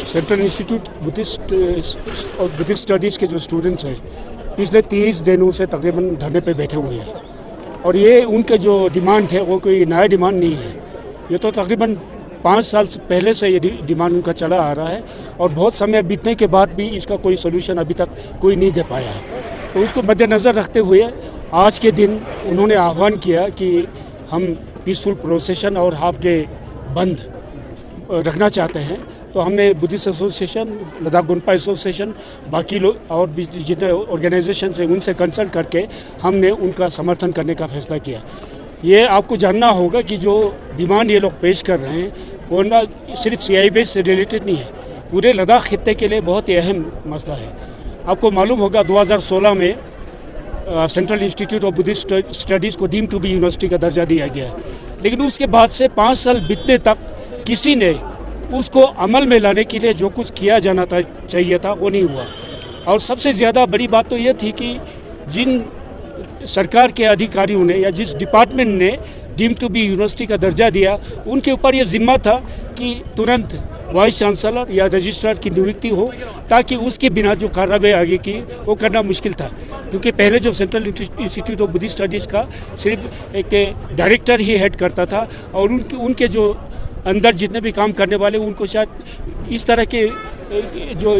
Central institute Buddhist और Buddhist studies के जो स्टूडेंट्स हैं पिछले 30 दिनों से तकरीबन धरने पे बैठे हुए हैं और ये उनके जो डिमांड है वो कोई नया डिमांड नहीं है। ये तो तकरीबन 5 साल पहले से ये डिमांड उनका चला आ रहा है और बहुत समय बीतने के बाद भी इसका कोई सोल्यूशन अभी तक कोई नहीं दे पाया है। तो उसको मद्देनज़र रखते हुए आज के दिन उन्होंने आह्वान किया कि हम पीसफुल प्रोसेशन और हाफ डे बंद रखना चाहते हैं। तो हमने Buddhist association, Ladakh gonpa association, बाकी लोग और भी जितने ऑर्गेनाइजेशन हैं उनसे कंसल्ट करके हमने उनका समर्थन करने का फैसला किया। ये आपको जानना होगा कि जो डिमांड ये लोग पेश कर रहे हैं वो ना सिर्फ CI बेस से रिलेटेड नहीं है, पूरे लद्दाख खित्ते के लिए बहुत ही अहम मसला है। आपको मालूम होगा 2016 में central institute of Buddhist studies को डीम टू बी यूनिवर्सिटी का दर्जा दिया गया है, लेकिन उसके बाद से 5 साल बीतने तक किसी ने उसको अमल में लाने के लिए जो कुछ किया जाना था चाहिए था वो नहीं हुआ। और सबसे ज़्यादा बड़ी बात तो ये थी कि जिन सरकार के अधिकारियों ने या जिस डिपार्टमेंट ने डीम टू बी यूनिवर्सिटी का दर्जा दिया उनके ऊपर ये जिम्मा था कि तुरंत वाइस चांसलर या रजिस्ट्रार की नियुक्ति हो, ताकि उसके बिना जो कार्रवाई आगे की वो करना मुश्किल था। क्योंकि पहले जो central institute of Buddhist studies का सिर्फ एक डायरेक्टर ही हेड करता था और उनके जो अंदर जितने भी काम करने वाले उनको शायद इस तरह के जो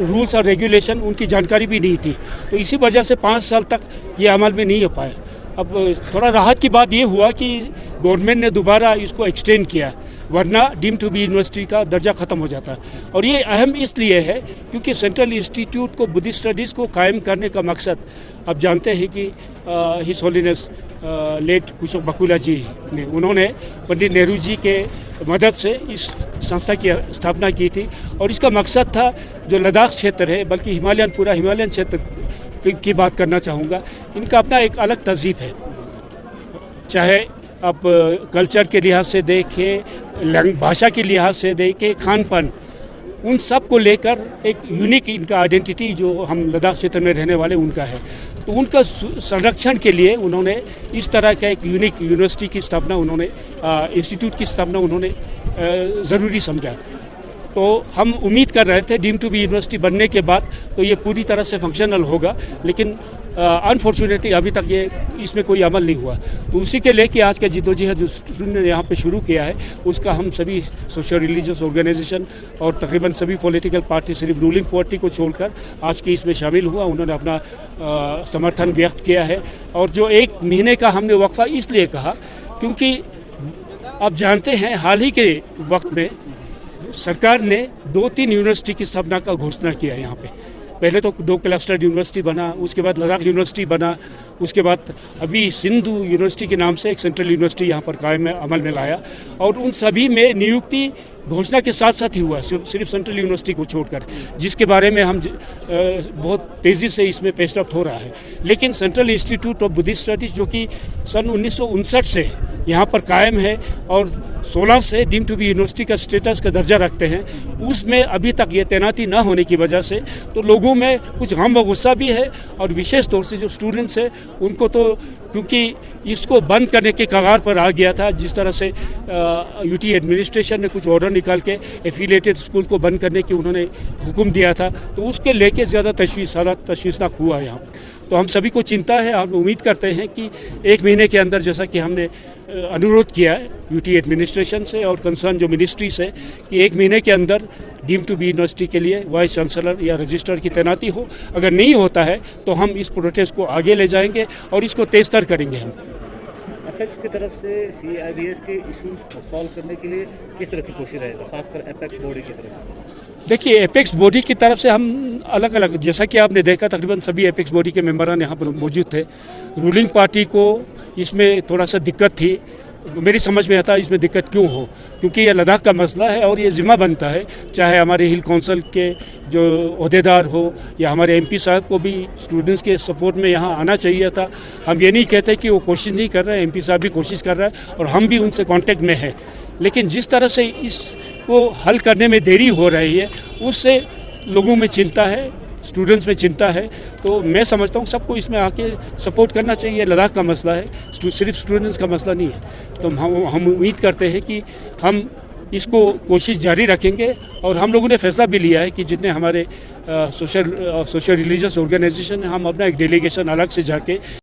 रूल्स और रेगुलेशन उनकी जानकारी भी नहीं थी। तो इसी वजह से 5 साल तक ये अमल में नहीं हो पाया। अब थोड़ा राहत की बात ये हुआ कि गवर्नमेंट ने दोबारा इसको एक्सटेंड किया, वरना डीम टू बी यूनिवर्सिटी का दर्जा ख़त्म हो जाता। और ये अहम इसलिए है क्योंकि सेंट्रल इंस्टीट्यूट को बुद्धिस्ट स्टडीज़ को कायम करने का मकसद आप जानते हैं कि हिज होलीनेस लेट कुशोक बकुला जी ने उन्होंने पंडित नेहरू जी के मदद से इस संस्था की स्थापना की थी। और इसका मकसद था जो लद्दाख क्षेत्र है, बल्कि पूरा हिमालयन क्षेत्र की बात करना चाहूँगा, इनका अपना एक अलग तहजीब है। चाहे आप कल्चर के लिहाज से देखें, भाषा के लिहाज से देखें, खान पान, उन सब को लेकर एक यूनिक इनका आइडेंटिटी जो हम लद्दाख क्षेत्र में रहने वाले उनका है। तो उनका संरक्षण के लिए उन्होंने इस तरह का एक यूनिक यूनिवर्सिटी की स्थापना इंस्टीट्यूट की स्थापना उन्होंने ज़रूरी समझा। तो हम उम्मीद कर रहे थे डीम टू बी यूनिवर्सिटी बनने के बाद तो ये पूरी तरह से फंक्शनल होगा, लेकिन अनफॉर्चुनेटली अभी तक ये इसमें कोई अमल नहीं हुआ। तो उसी के लेके आज का जिद्दोजहद जो स्टूडेंट ने यहाँ पे शुरू किया है उसका हम सभी सोशल रिलीजियस ऑर्गेनाइजेशन और तकरीबन सभी पॉलिटिकल पार्टी, सिर्फ रूलिंग पार्टी को छोड़कर आज के इसमें शामिल हुआ। उन्होंने अपना समर्थन व्यक्त किया है। और जो 1 महीने का हमने वक्फा इसलिए कहा क्योंकि आप जानते हैं हाल ही के वक्त में सरकार ने 2-3 यूनिवर्सिटी की स्थापना का घोषणा किया। यहाँ पे पहले तो 2 क्लस्टर यूनिवर्सिटी बना, उसके बाद लद्दाख यूनिवर्सिटी बना, उसके बाद अभी सिंधु यूनिवर्सिटी के नाम से एक सेंट्रल यूनिवर्सिटी यहाँ पर कायम अमल में लाया। और उन सभी में नियुक्ति घोषणा के साथ साथ ही हुआ, सिर्फ सेंट्रल यूनिवर्सिटी को छोड़कर, जिसके बारे में हम बहुत तेज़ी से इसमें पेशरफ्त हो रहा है। लेकिन central institute of Buddhist studies जो कि सन 1959 से यहाँ पर कायम है और 16 से डीम टू बी यूनिवर्सिटी का स्टेटस का दर्जा रखते हैं, उसमें अभी तक ये तैनाती ना होने की वजह से तो लोगों में कुछ गम व गुस्सा भी है। और विशेष तौर से जो स्टूडेंट्स हैं उनको तो क्योंकि इसको बंद करने के कगार पर आ गया था, जिस तरह से UT एडमिनिस्ट्रेशन ने कुछ ऑर्डर निकाल के एफिलिएटेड स्कूल को बंद करने की उन्होंने हुक्म दिया था, तो उसके लेके ज़्यादा तशवीशनाक हुआ यहाँ। तो हम सभी को चिंता है। हम उम्मीद करते हैं कि 1 महीने के अंदर, जैसा कि हमने अनुरोध किया है UT एडमिनिस्ट्रेशन से और कंसर्न जो मिनिस्ट्री से, कि 1 महीने के अंदर डीम टू बी यूनिवर्सिटी के लिए वाइस चांसलर या रजिस्ट्रार की तैनाती हो। अगर नहीं होता है तो हम इस प्रोटेस्ट को आगे ले जाएंगे और इसको तेज़तर करेंगे। हम एपेक्स की तरफ से CIBS के इश्यूज को सॉल्व करने के लिए किस तरह की कोशिश रहेगा, खासकर एपेक्स बॉडी की तरफ से? देखिए, एपेक्स बॉडी की तरफ से हम अलग अलग, जैसा कि आपने देखा, तकरीबन सभी एपेक्स बॉडी के मेंबरान यहाँ पर मौजूद थे। रूलिंग पार्टी को इसमें थोड़ा सा दिक्कत थी, मेरी समझ में आता इसमें दिक्कत क्यों हो, क्योंकि ये लद्दाख का मसला है और ये जिम्मा बनता है, चाहे हमारे हिल काउंसिल के जो अहदेदार हो या हमारे MP साहब को भी स्टूडेंट्स के सपोर्ट में यहाँ आना चाहिए था। हम ये नहीं कहते कि वो कोशिश नहीं कर रहे हैं, MP साहब भी कोशिश कर रहा है और हम भी उनसे कांटेक्ट में हैं। लेकिन जिस तरह से इसको हल करने में देरी हो रही है उससे लोगों में चिंता है, स्टूडेंट्स में चिंता है। तो मैं समझता हूँ सबको इसमें आके सपोर्ट करना चाहिए। लद्दाख का मसला है, सिर्फ स्टूडेंट्स का मसला नहीं है। तो हम उम्मीद करते हैं कि हम इसको कोशिश जारी रखेंगे। और हम लोगों ने फैसला भी लिया है कि जितने हमारे सोशल रिलीजियस ऑर्गेनाइजेशन हैं, हम अपना एक डेलीगेशन अलग से जाके